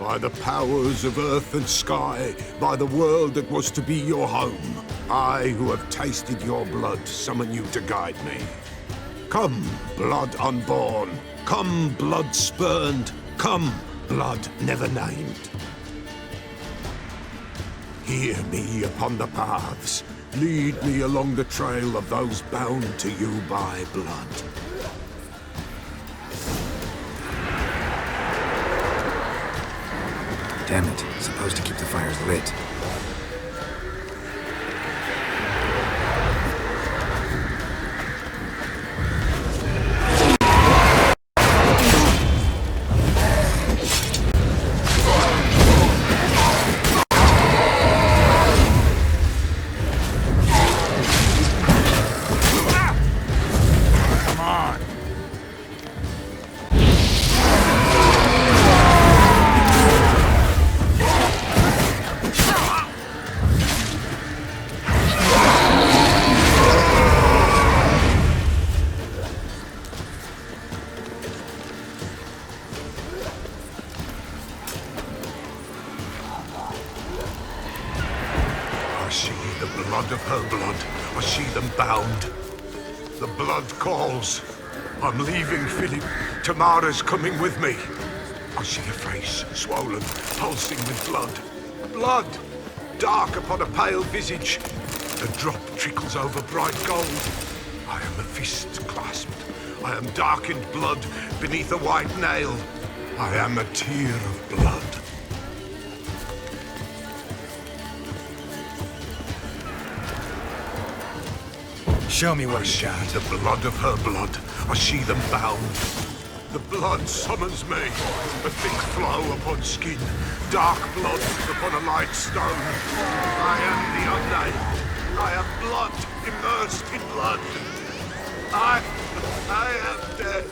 By the powers of earth and sky, by the world that was to be your home, I, who have tasted your blood, summon you to guide me. Come, blood unborn. Come, blood spurned. Come, blood never named. Hear me upon the paths. Lead me along the trail of those bound to you by blood. Damn it. Supposed to keep the fires lit. I'm leaving, Philip. Tamara's coming with me. I see a face, swollen, pulsing with blood. Blood! Dark upon a pale visage. The drop trickles over bright gold. I am a fist clasped. I am darkened blood beneath a white nail. I am a tear of blood. Show me what I see the blood of her blood. I see them bound. The blood summons me. A thick flow upon skin. Dark blood upon a light stone. I am the unnamed. I am blood immersed in blood. I am dead.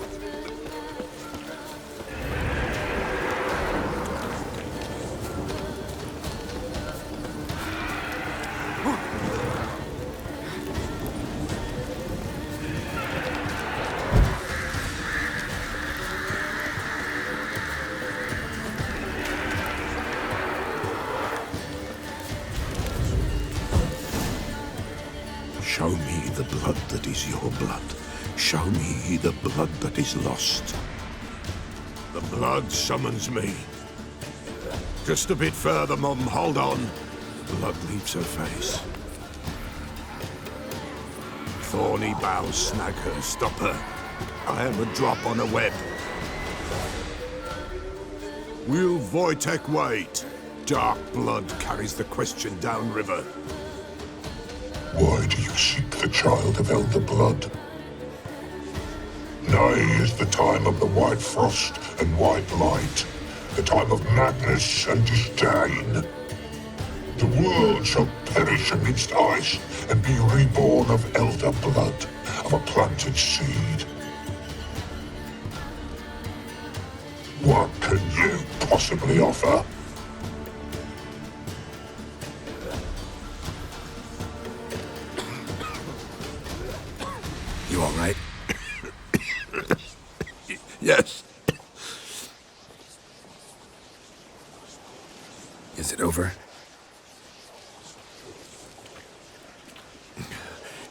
Show me the blood that is your blood. Show me the blood that is lost. The blood summons me. Just a bit further, Mum. Hold on. Blood leaves her face. Thorny boughs snag her, stop her. I am a drop on a web. Will Wojtek wait? Dark blood carries the question downriver. Why do you seek the child of elder blood? Nigh is the time of the white frost and white light, the time of madness and disdain. The world shall perish amidst ice and be reborn of elder blood, of a planted seed. What can you possibly offer? You all right? Yes. Is it over?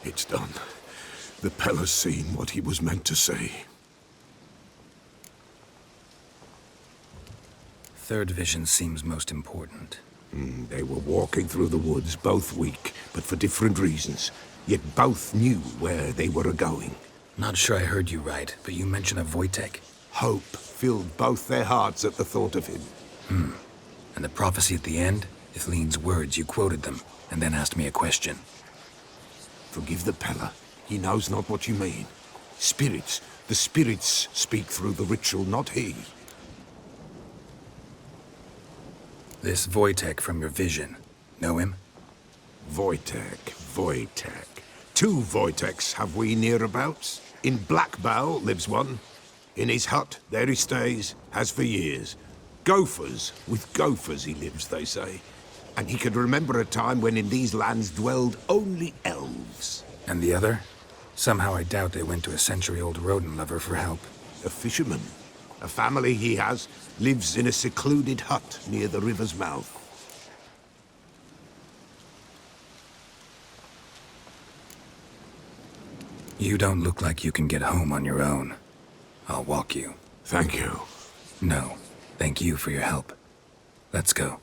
It's done. The Pella's seen what he was meant to see. Third vision seems most important. They were walking through the woods, both weak, but for different reasons. Yet both knew where they were going. Not sure I heard you right, but you mentioned a Wojtek. Hope filled both their hearts at the thought of him. And the prophecy at the end? Ithleen's words, you quoted them, and then asked me a question. Forgive the Pella. He knows not what you mean. Spirits. The spirits speak through the ritual, not he. This Wojtek from your vision. Know him? Wojtek. Two Wojteks have we nearabouts. In Blackbow lives one. In his hut, there he stays, has for years. Gophers, with gophers he lives, they say. And he can remember a time when in these lands dwelled only elves. And the other? Somehow I doubt they went to a century-old rodent lover for help. A fisherman. A family he has, Lives in a secluded hut near the river's mouth. You don't look like you can get home on your own. I'll walk you. Thank you. No, thank you for your help. Let's go.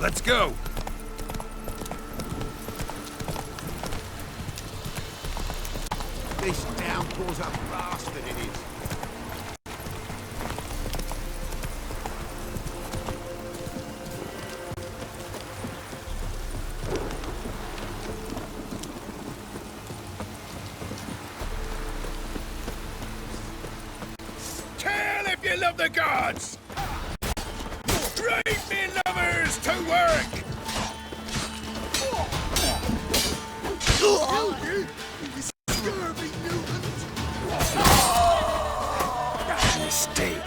Let's go! This downpour's a bastard, it is. Tell if you love the gods! Drive me lovers to work! Mistake.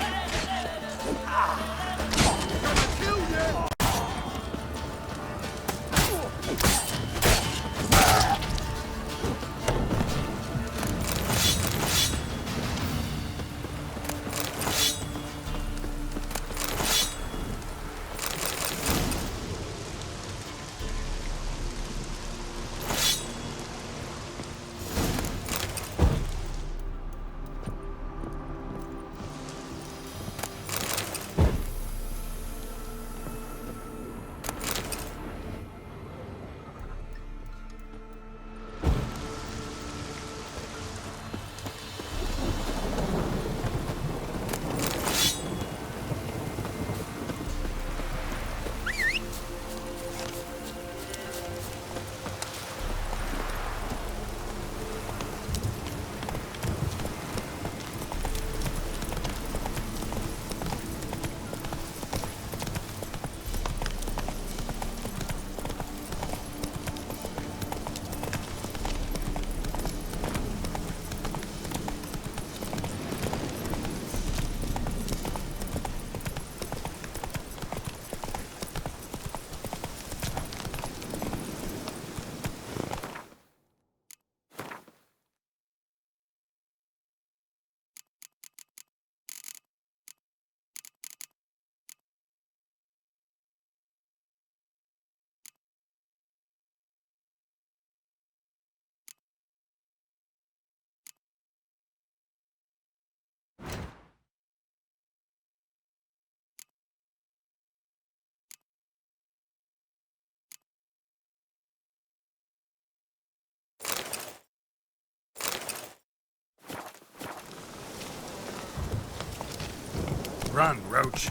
Run, Roach.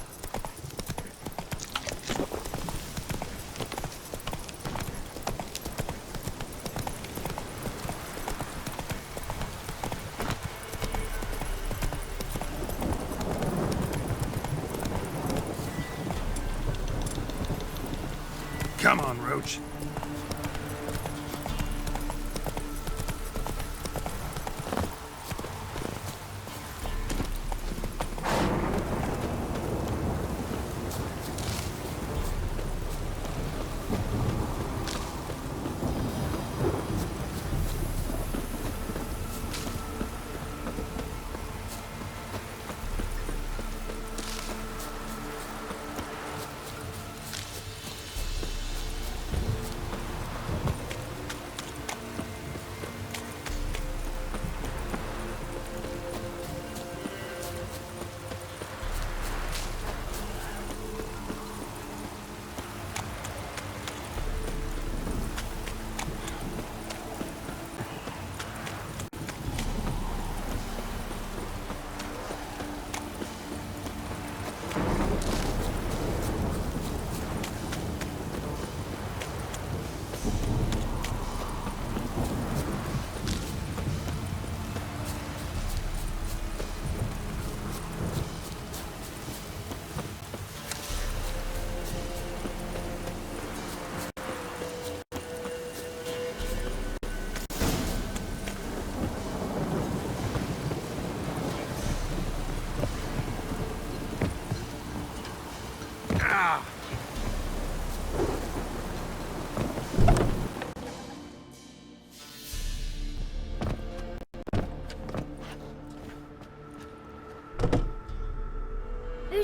Come on, Roach.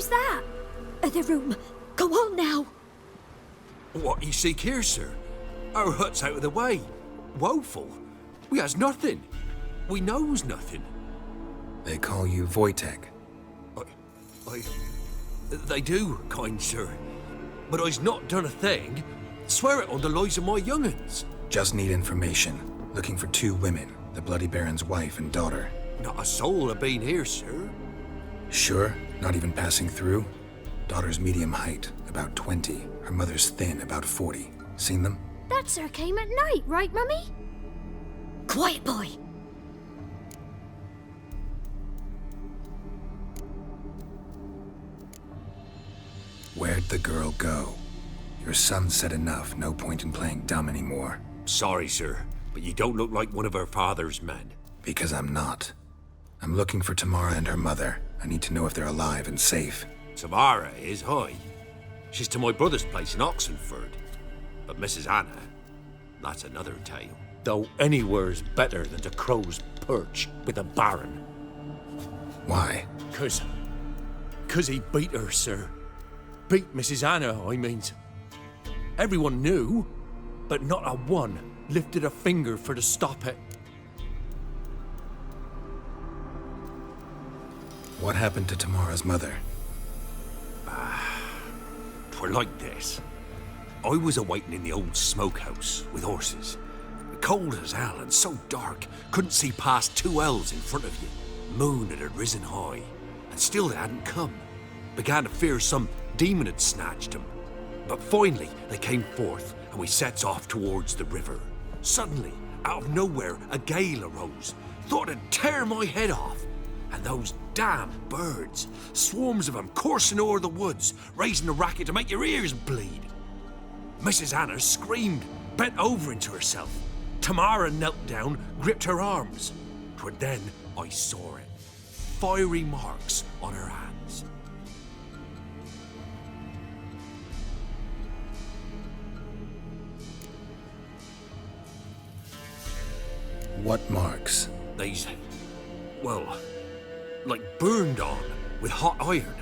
Who's that? The room. Go on now. What you seek here, sir? Our hut's out of the way. Woeful. We has nothing. We knows nothing. They call you Wojtek. They do, kind sir. But I's not done a thing. Swear it on the lives of my young'uns. Just need information. Looking for 2 women, the Bloody Baron's wife and daughter. Not a soul have been here, sir. Sure? Not even passing through? Daughter's medium height, about 20. Her mother's thin, about 40. Seen them? That sir came at night, right, Mummy? Quiet, boy. Where'd the girl go? Your son said enough, no point in playing dumb anymore. Sorry, sir, but you don't look like one of our father's men. Because I'm not. I'm looking for Tamara and her mother. I need to know if they're alive and safe. Tamara is high. She's to my brother's place in Oxenford. But Mrs. Anna, that's another tale. Though anywhere's better than the Crow's Perch with a baron. Why? 'Cause he beat her, sir. Beat Mrs. Anna, I means. Everyone knew, but not a one lifted a finger for to stop it. What happened to Tamara's mother? 'Twere like this. I was awaiting in the old smokehouse with horses. Cold as hell and so dark, couldn't see past 2 ells in front of you. Moon had risen high, and still they hadn't come. Began to fear some demon had snatched them. But finally they came forth, and we sets off towards the river. Suddenly, out of nowhere, a gale arose. Thought it'd tear my head off. And those damn birds, swarms of them coursing o'er the woods, raising a racket to make your ears bleed. Mrs. Anna screamed, bent over into herself. Tamara knelt down, gripped her arms. 'Twere then I saw it. Fiery marks on her hands. What marks? They's, well, like burned on with hot iron.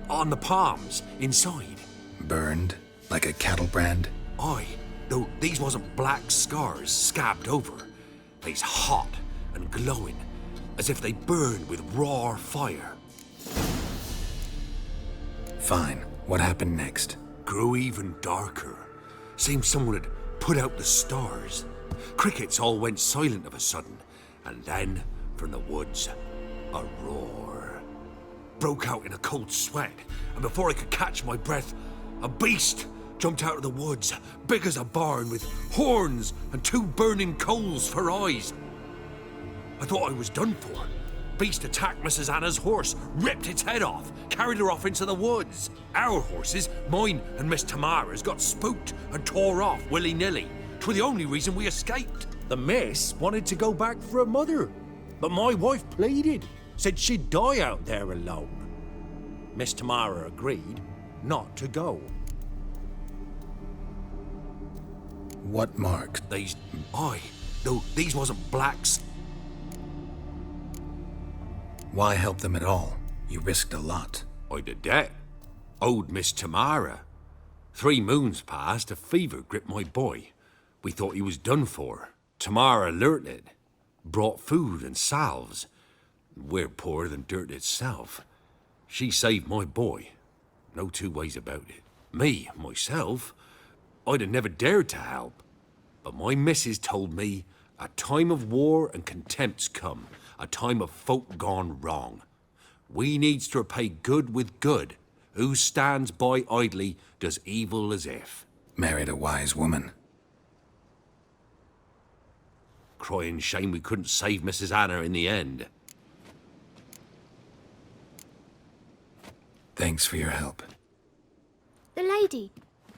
On the palms, inside. Burned? Like a cattle brand? Aye, though these wasn't black scars scabbed over. They's hot and glowing, as if they burned with raw fire. Fine. What happened next? Grew even darker. Seemed someone had put out the stars. Crickets all went silent of a sudden, and then, from the woods, a roar. Broke out in a cold sweat, and before I could catch my breath, a beast jumped out of the woods, big as a barn, with horns and 2 burning coals for eyes. I thought I was done for. Beast attacked Mrs. Anna's horse, ripped its head off, carried her off into the woods. Our horses, mine and Miss Tamara's, got spooked and tore off willy-nilly. 'Twere the only reason we escaped. The miss wanted to go back for her mother, but my wife pleaded, said she'd die out there alone. Miss Tamara agreed not to go. What marks? These, aye, though these wasn't blacks. Why help them at all? You risked a lot. I'd a debt. Owed Miss Tamara. 3 moons passed, a fever gripped my boy. We thought he was done for. Tamara learnt it. Brought food and salves. We're poorer than dirt itself. She saved my boy. No 2 ways about it. Me, myself, I'd have never dared to help. But my missus told me a time of war and contempt's come. A time of folk gone wrong. We needs to repay good with good. Who stands by idly does evil as if. Married a wise woman. Crying shame we couldn't save Mrs. Anna in the end. Thanks for your help. The lady.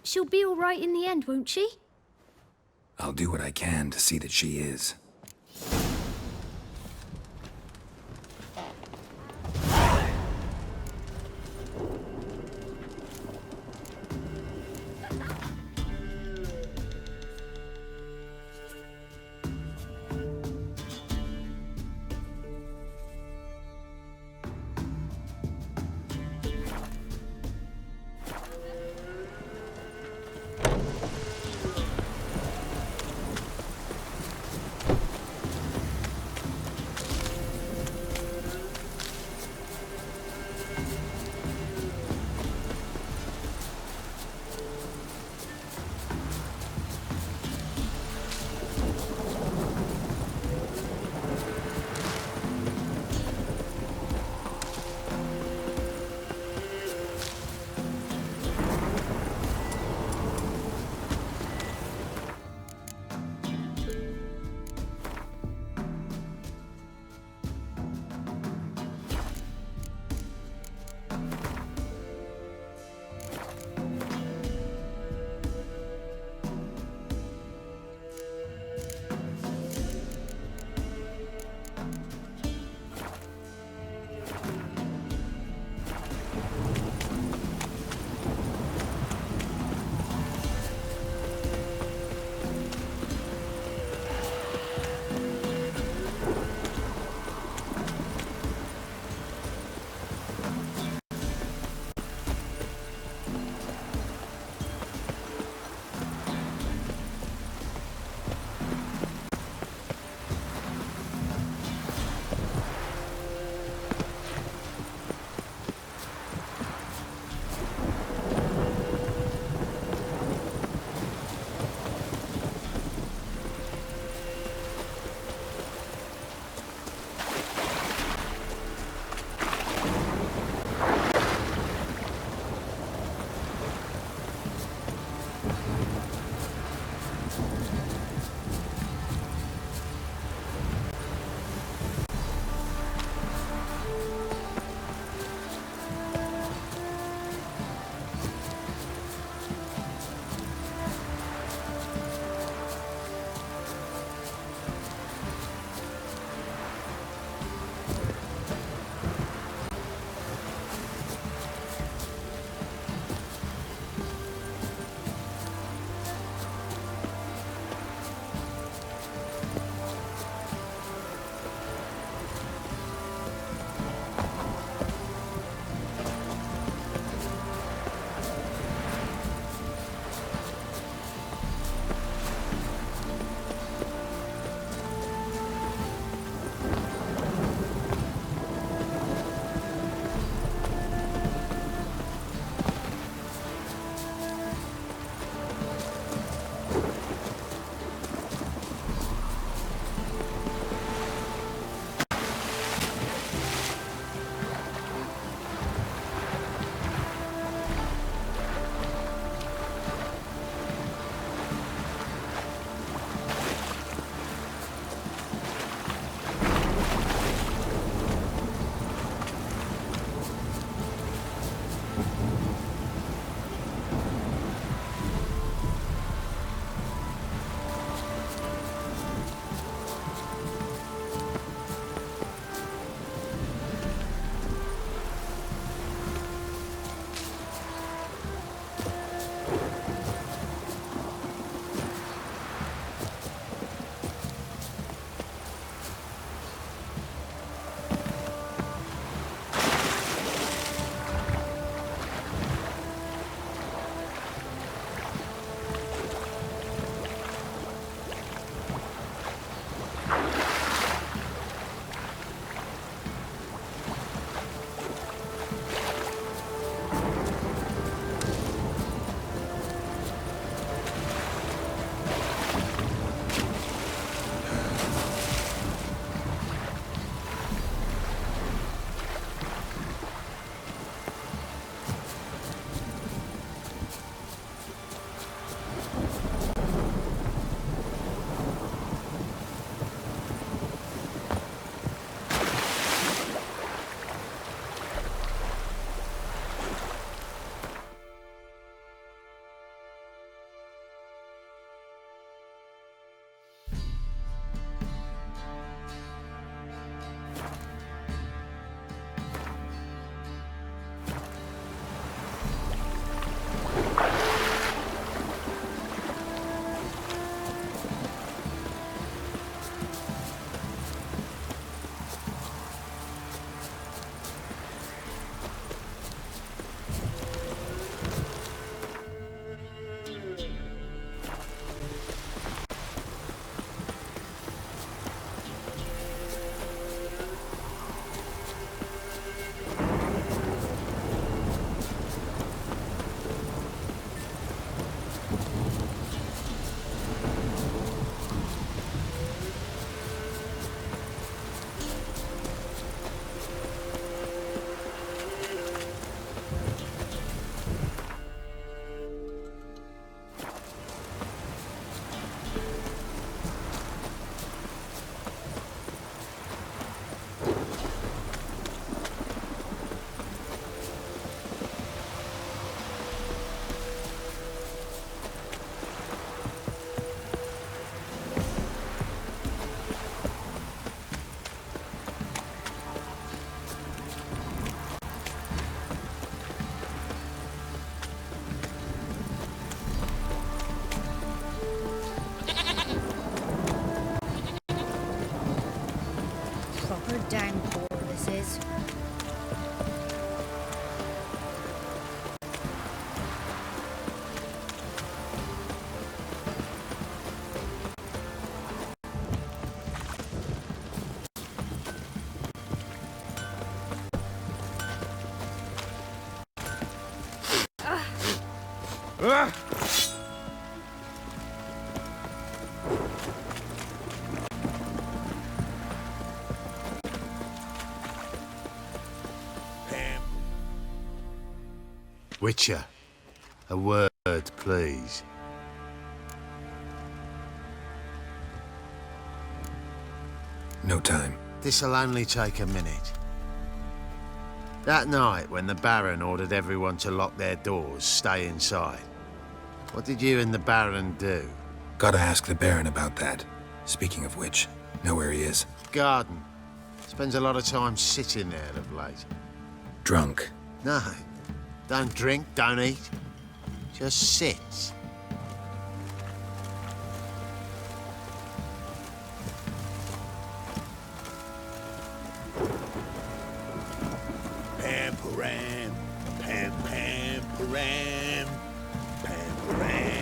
She'll be all right in the end, won't she? I'll do what I can to see that she is. Witcher, a word, please. No time. This'll only take a minute. That night, when the Baron ordered everyone to lock their doors, stay inside, what did you and the Baron do? Gotta ask the Baron about that. Speaking of which, know where he is? Garden. Spends a lot of time sitting there of late. Drunk. No, don't drink, don't eat. Just sits. Pam-param, pam-pam-param, pam-param.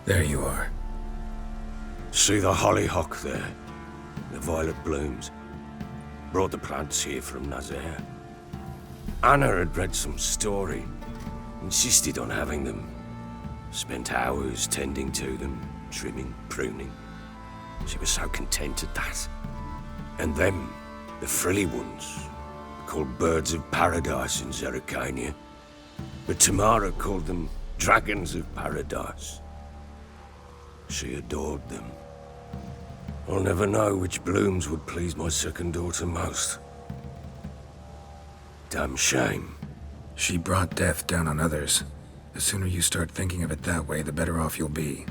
There you are. See the hollyhock there? The violet blooms. Brought the plants here from Nazaire. Anna had read some story. Insisted on having them. Spent hours tending to them, trimming, pruning. She was so content at that. And them, the frilly ones, called birds of paradise in Zerrikania. But Tamara called them dragons of paradise. She adored them. I'll never know which blooms would please my second daughter most. Damn shame. She brought death down on others. The sooner you start thinking of it that way, the better off you'll be.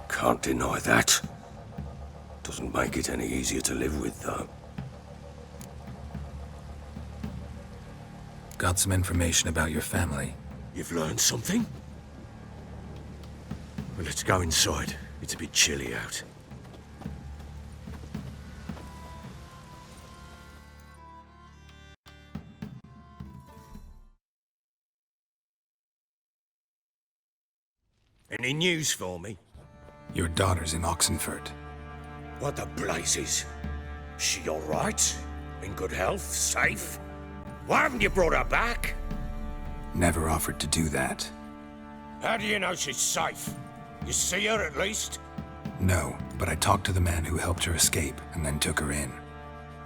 Can't deny that. Doesn't make it any easier to live with, though. Got some information about your family. You've learned something? Well, let's go inside. It's a bit chilly out. Any news for me? Your daughter's in Oxenfurt. What the blazes? She all right? In good health? Safe? Why haven't you brought her back? Never offered to do that. How do you know she's safe? You see her at least? No, but I talked to the man who helped her escape and then took her in.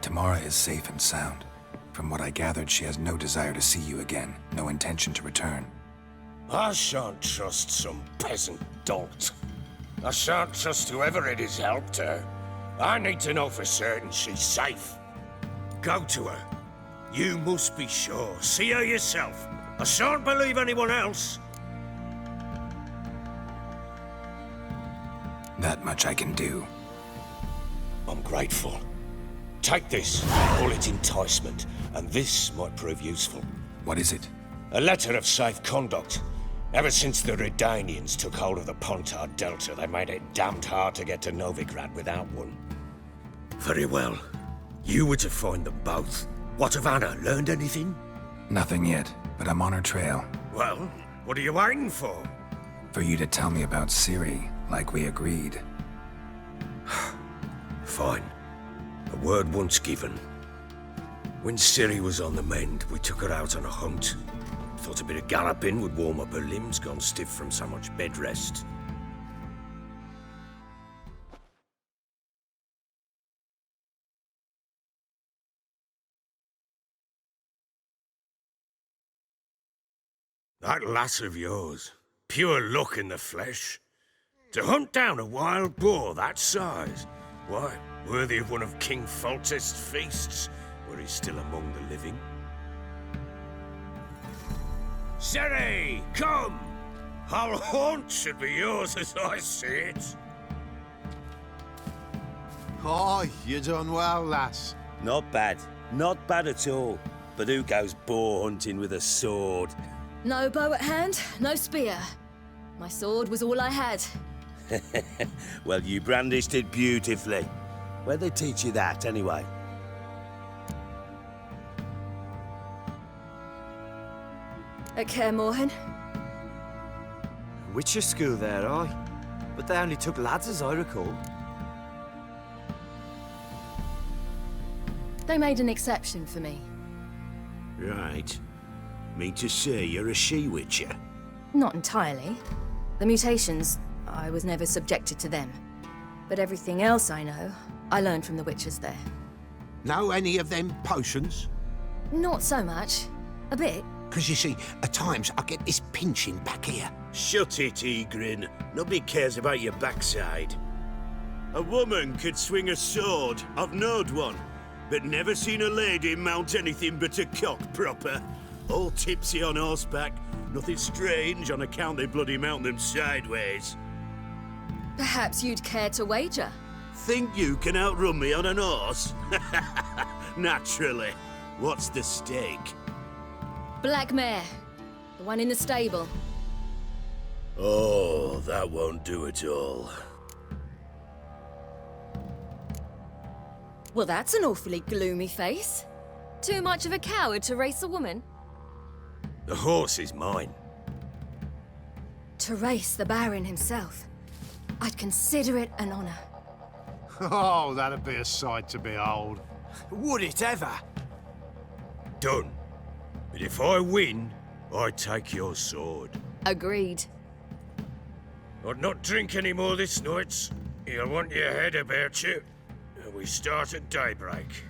Tamara is safe and sound. From what I gathered, she has no desire to see you again, no intention to return. I shan't trust some peasant dolt. I shan't trust whoever it is helped her. I need to know for certain she's safe. Go to her. You must be sure. See her yourself. I shan't believe anyone else. That much I can do. I'm grateful. Take this. Call it enticement, and this might prove useful. What is it? A letter of safe conduct. Ever since the Redanians took hold of the Pontar Delta, they made it damned hard to get to Novigrad without one. Very well. You were to find them both. What of Anna? Learned anything? Nothing yet, but I'm on her trail. Well, what are you waiting for? For you to tell me about Ciri, like we agreed. Fine. A word once given. When Ciri was on the mend, we took her out on a hunt. Thought a bit of galloping would warm up her limbs, gone stiff from so much bed rest. That lass of yours, pure luck in the flesh. To hunt down a wild boar that size, why, worthy of one of King Foltest's feasts, where he's still among the living. Ciri, come! Our haunt should be yours as I see it. Oh, you done well, lass. Not bad. Not bad at all. But who goes boar hunting with a sword? No bow at hand, no spear. My sword was all I had. Well, you brandished it beautifully. Where'd they teach you that, anyway? At Kaer Morhen. Witcher school there, aye. But they only took lads, as I recall. They made an exception for me. Right. Mean to say you're a she-witcher? Not entirely. The mutations, I was never subjected to them. But everything else I know, I learned from the witches there. Know any of them potions? Not so much. A bit. Because you see, at times I get this pinching back here. Shut it, Egrin. Nobody cares about your backside. A woman could swing a sword. I've knowed one. But never seen a lady mount anything but a cock proper. All tipsy on horseback. Nothing strange on account they bloody mount them sideways. Perhaps you'd care to wager? Think you can outrun me on an horse? Naturally. What's the stake? Black mare. The one in the stable. Oh, that won't do it all. Well, that's an awfully gloomy face. Too much of a coward to race a woman? The horse is mine. To race the Baron himself. I'd consider it an honor. Oh, that'd be a sight to behold. Would it ever? Done. But if I win, I take your sword. Agreed. I'd not drink any more this night. You'll want your head about you. We start at daybreak.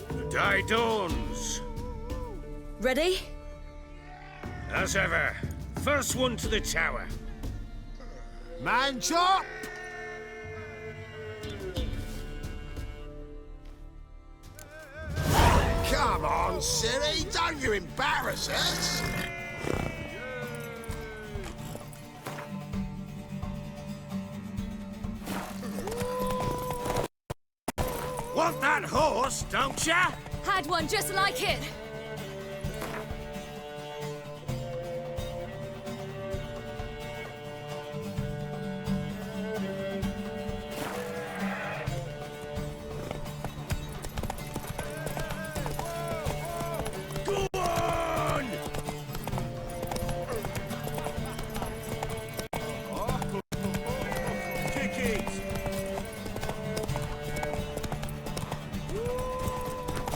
The day dawns. Ready? As ever, first one to the tower. Man chop! Come on, silly, don't you embarrass us! Want that horse, don't ya? Had one just like it. Go on! Kick it!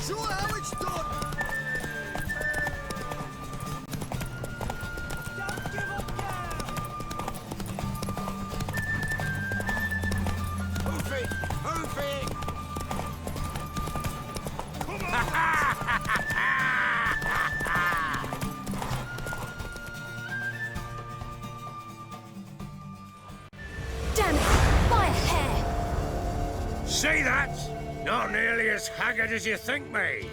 Show how it's done! Hoof it! Hoof it! Damn it! By a hair! See that? Not nearly as haggard as you think me.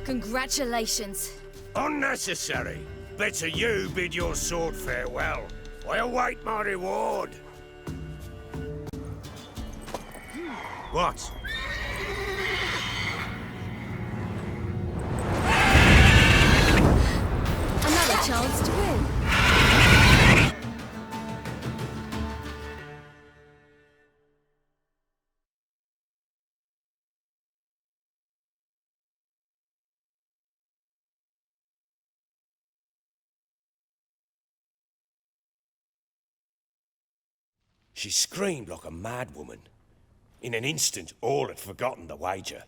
Congratulations. Unnecessary. Better you bid your sword farewell. I await my reward. What? Another chance to win. She screamed like a mad woman. In an instant, all had forgotten the wager.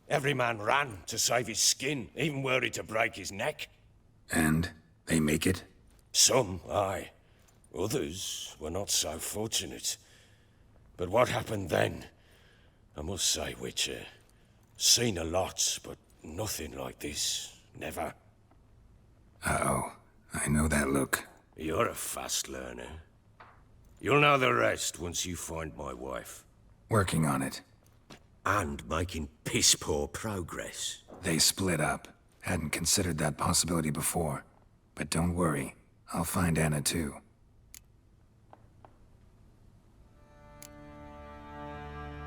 Every man ran to save his skin, even were he to break his neck. And they make it? Some, aye. Others were not so fortunate. But what happened then? I must say, Witcher, Seen a lot, but nothing like this. Never. Uh-oh. I know that look. You're a fast learner. You'll know the rest once you find my wife. Working on it. And making piss-poor progress. They split up. Hadn't considered that possibility before. But don't worry. I'll find Anna too.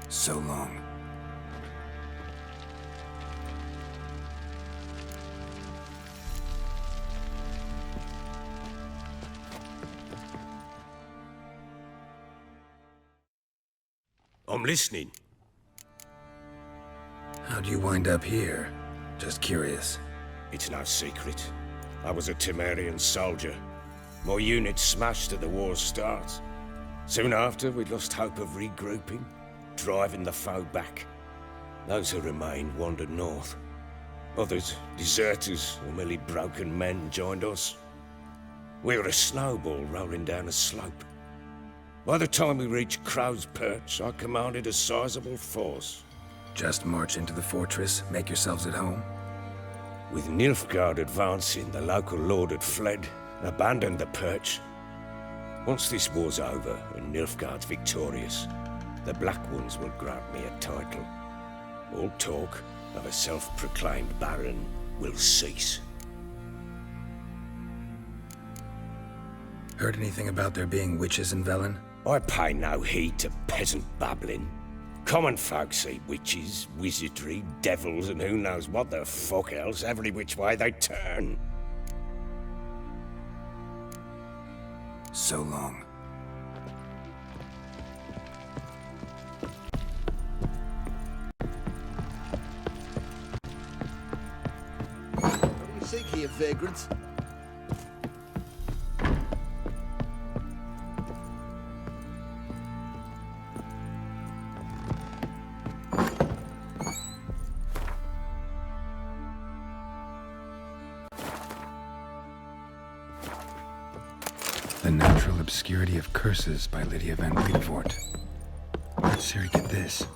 So long. I'm listening. How'd you wind up here? Just curious. It's no secret. I was a Temerian soldier. My unit smashed at the war's start. Soon after, we lost hope of regrouping, driving the foe back. Those who remained wandered north. Others, deserters or merely broken men, joined us. We were a snowball rolling down a slope. By the time we reached Crow's Perch, I commanded a sizable force. Just march into the fortress, make yourselves at home? With Nilfgaard advancing, the local lord had fled, abandoned the Perch. Once this war's over and Nilfgaard's victorious, the Black Ones will grant me a title. All talk of a self-proclaimed baron will cease. Heard anything about there being witches in Velen? I pay no heed to peasant babbling. Common folk see witches, wizardry, devils, and who knows what the fuck else every which way they turn. So long. What do you think here, vagrant? The Natural Obscurity of Curses by Lydia van Bredevoort. Where'd Siri get this?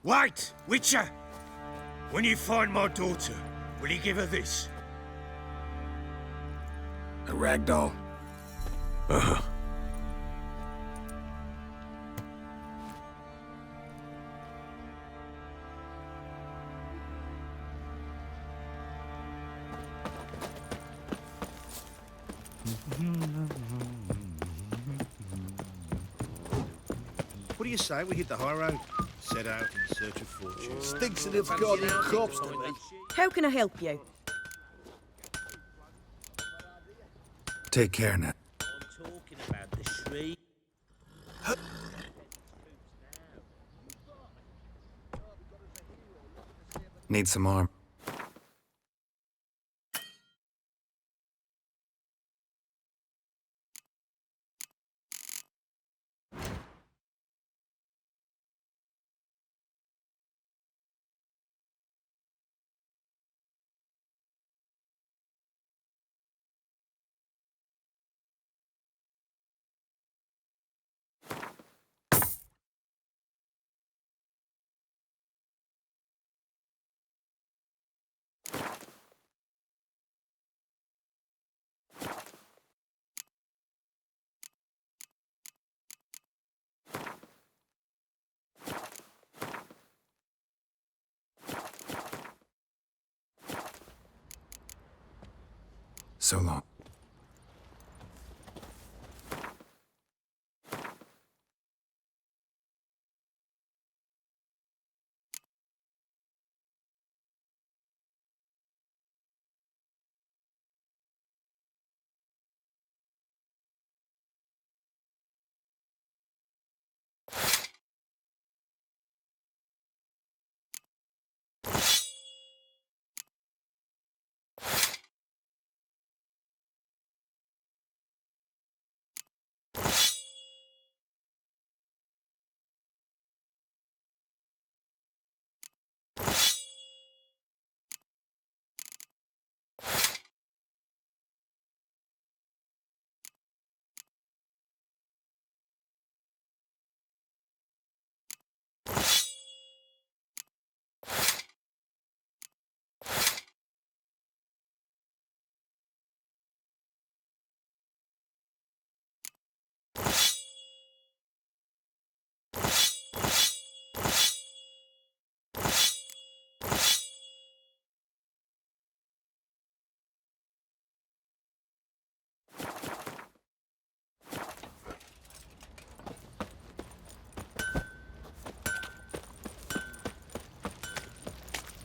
Wait, Witcher! When you find my daughter, will you give her this? A ragdoll? Uh-huh. What do you say we hit the high road? Set out in search of fortune. Stinks of its goddamn corpse to me. How can I help you? Take care now. I'm talking about the shriek. Need some arm. So long.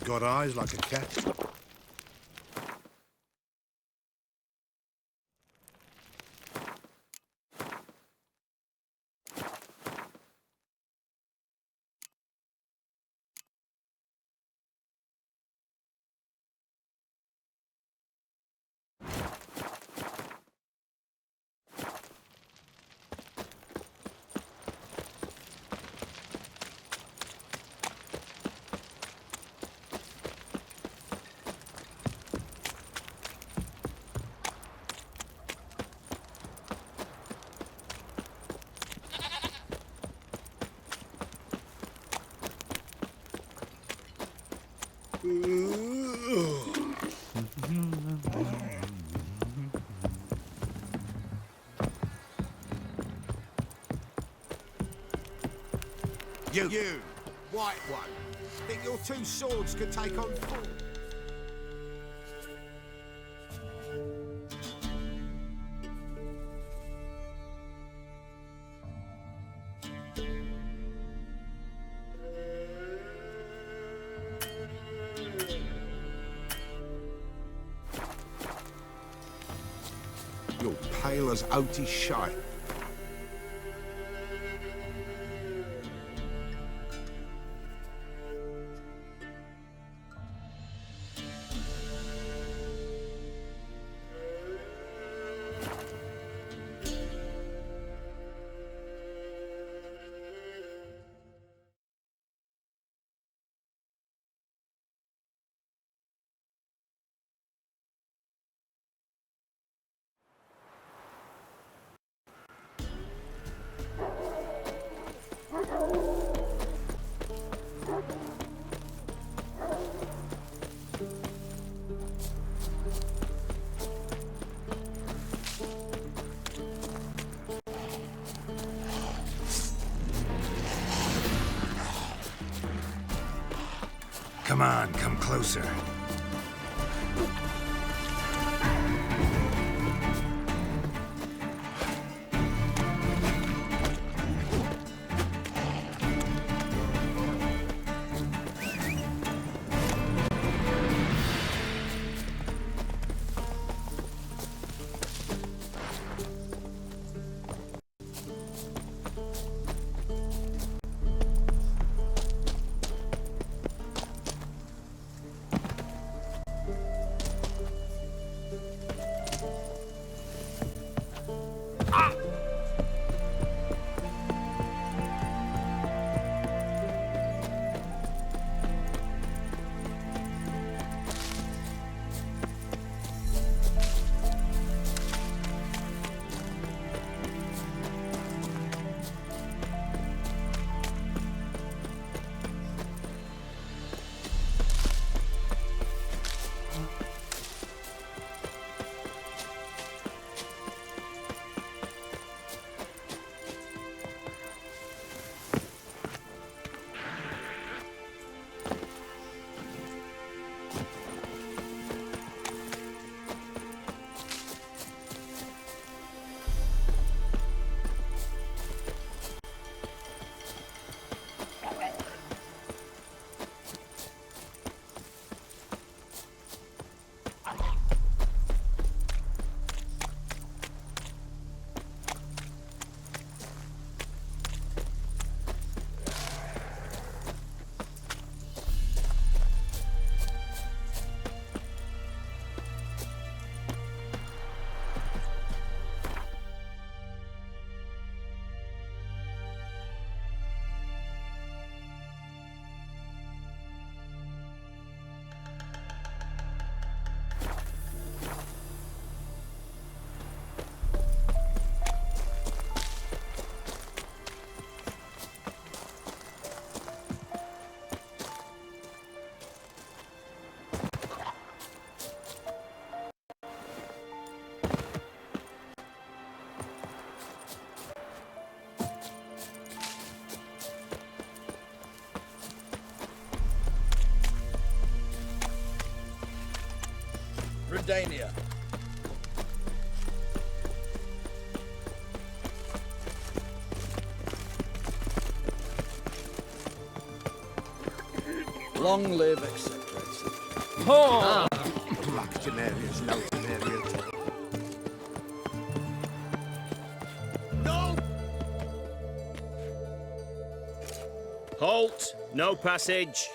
Got eyes like a cat. You, white one, think your two swords could take on four? You're pale as oaty shite. Come on, come closer. Dania. Long live, etc. Oh! Lactimarius, Lautimarius. No! Halt! No passage.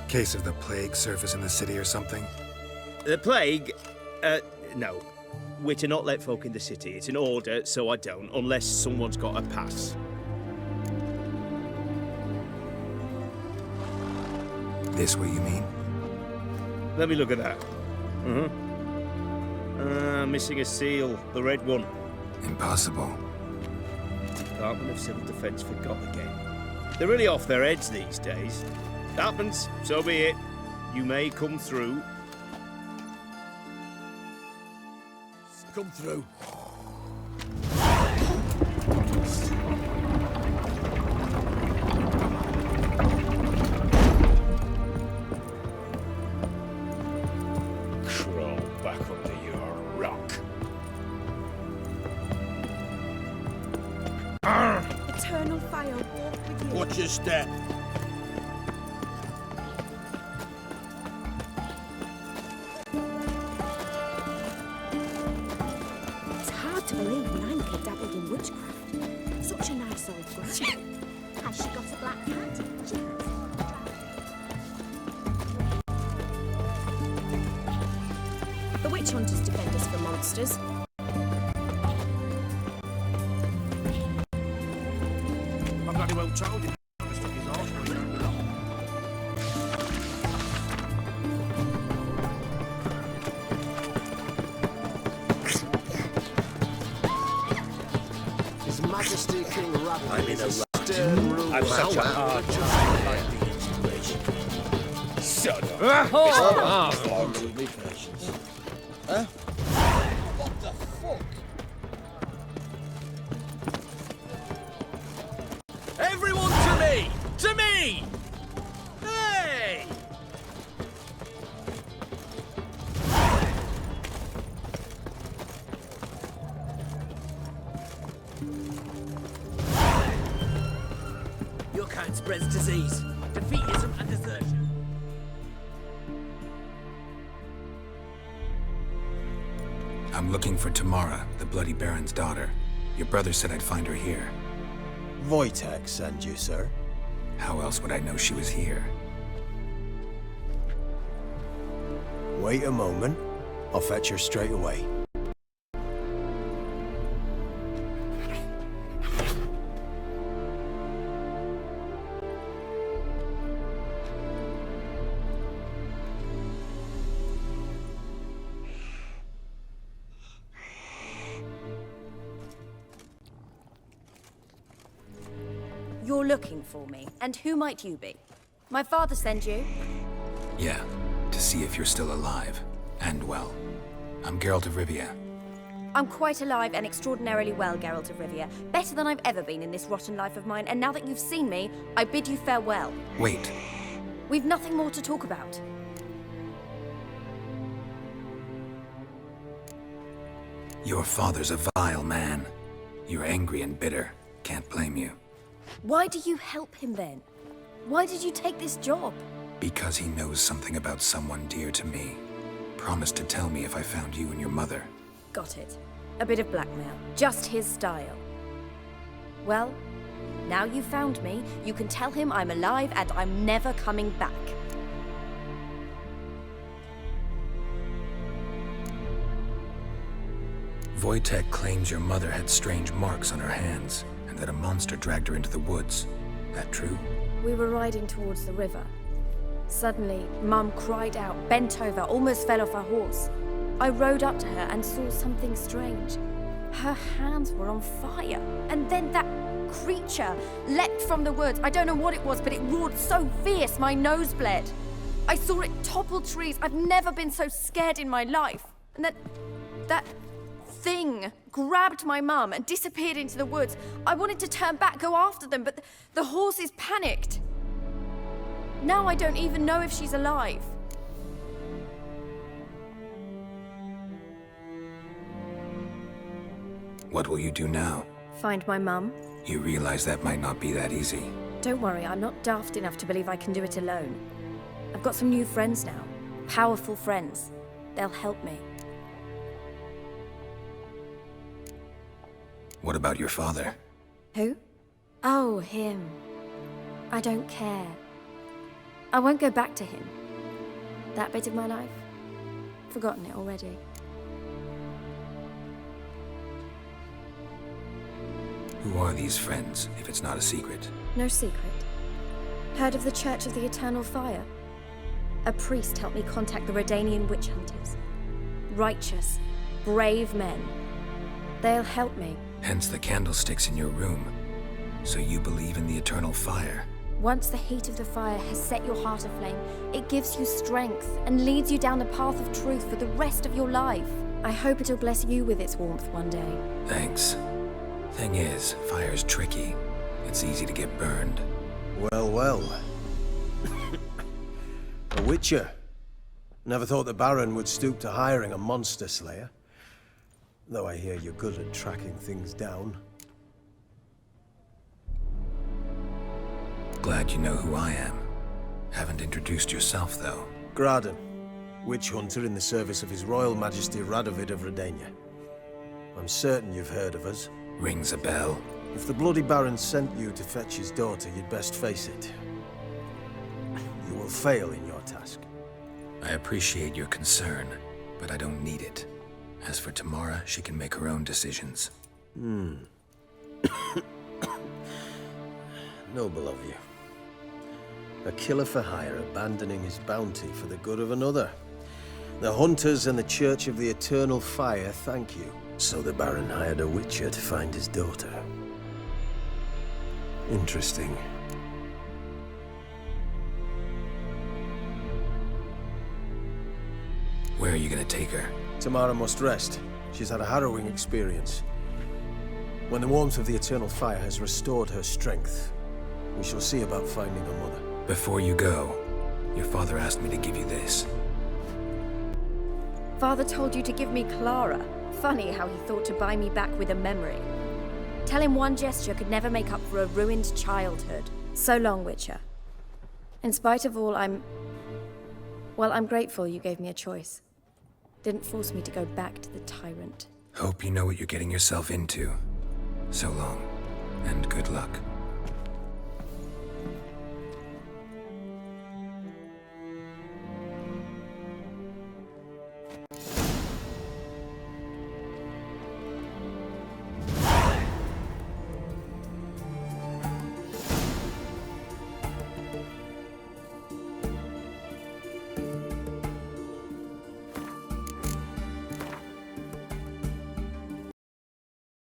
Case of the plague surface in the city or something? The plague? No. We're to not let folk in the city. It's an order, so I don't, unless someone's got a pass. This what you mean? Let me look at that. Missing a seal. The red one. Impossible. Department of Civil Defence forgot again. They're really off their heads these days. Happens, so be it. You may come through. Come through. Crawl back under your rock. Eternal fire walk with you. Watch your step. It's hard to believe Nanka dabbled in witchcraft. Such a nice old girl. Has she got a black cat? She has. The witch hunters defend us from monsters. I'm bloody well told him. Stuck his arse where he don't belong. His Majesty King Rabbit. I'm in a rut. Stern rule. I'm such a hard Son of With me patience. Huh? What the fuck? Everyone to me! To me! Hey! Your kind spreads disease, defeatism and desertion. I'm looking for Tamara, the Bloody Baron's daughter. Your brother said I'd find her here. Wojtek send you, sir. How else would I know she was here? Wait a moment. I'll fetch her straight away. You're looking for me, and who might you be? My father sent you? Yeah, to see if you're still alive. And well. I'm Geralt of Rivia. I'm quite alive and extraordinarily well, Geralt of Rivia. Better than I've ever been in this rotten life of mine, and now that you've seen me, I bid you farewell. Wait. We've nothing more to talk about. Your father's a vile man. You're angry and bitter. Can't blame you. Why do you help him then? Why did you take this job? Because he knows something about someone dear to me. Promised to tell me if I found you and your mother. Got it. A bit of blackmail. Just his style. Well, now you've found me, you can tell him I'm alive and I'm never coming back. Wojtek claims your mother had strange marks on her hands, and that a monster dragged her into the woods. That true? We were riding towards the river. Suddenly, Mum cried out, bent over, almost fell off her horse. I rode up to her and saw something strange. Her hands were on fire. And then that creature leapt from the woods. I don't know what it was, but it roared so fierce my nose bled. I saw it topple trees. I've never been so scared in my life. And that thing grabbed my mum and disappeared into the woods. I wanted to turn back, go after them, but the horses panicked. Now I don't even know if she's alive. What will you do now? Find my mum. You realize that might not be that easy. Don't worry, I'm not daft enough to believe I can do it alone. I've got some new friends now. Powerful friends. They'll help me. What about your father? Who? Oh, him. I don't care. I won't go back to him. That bit of my life? Forgotten it already. Who are these friends, if it's not a secret? No secret. Heard of the Church of the Eternal Fire? A priest helped me contact the Redanian witch hunters. Righteous, brave men. They'll help me. Hence the candlesticks in your room. So you believe in the eternal fire? Once the heat of the fire has set your heart aflame, it gives you strength and leads you down the path of truth for the rest of your life. I hope it'll bless you with its warmth one day. Thanks. Thing is, fire's tricky. It's easy to get burned. Well, well. A witcher. Never thought the Baron would stoop to hiring a monster slayer. Though I hear you're good at tracking things down. Glad you know who I am. Haven't introduced yourself, though. Graden, witch hunter in the service of His Royal Majesty Radovid of Redania. I'm certain you've heard of us. Rings a bell. If the bloody Baron sent you to fetch his daughter, you'd best face it. You will fail in your task. I appreciate your concern, but I don't need it. As for Tamara, she can make her own decisions. Noble of you. A killer for hire abandoning his bounty for the good of another. The hunters and the Church of the Eternal Fire thank you. So the Baron hired a witcher to find his daughter. Interesting. Where are you gonna take her? Tamara must rest. She's had a harrowing experience. When the warmth of the Eternal Fire has restored her strength, we shall see about finding her mother. Before you go, your father asked me to give you this. Father told you to give me Clara. Funny how he thought to buy me back with a memory. Tell him one gesture could never make up for a ruined childhood. So long, Witcher. In spite of all, I'm grateful you gave me a choice. Didn't force me to go back to the tyrant. Hope you know what you're getting yourself into. So long, and good luck.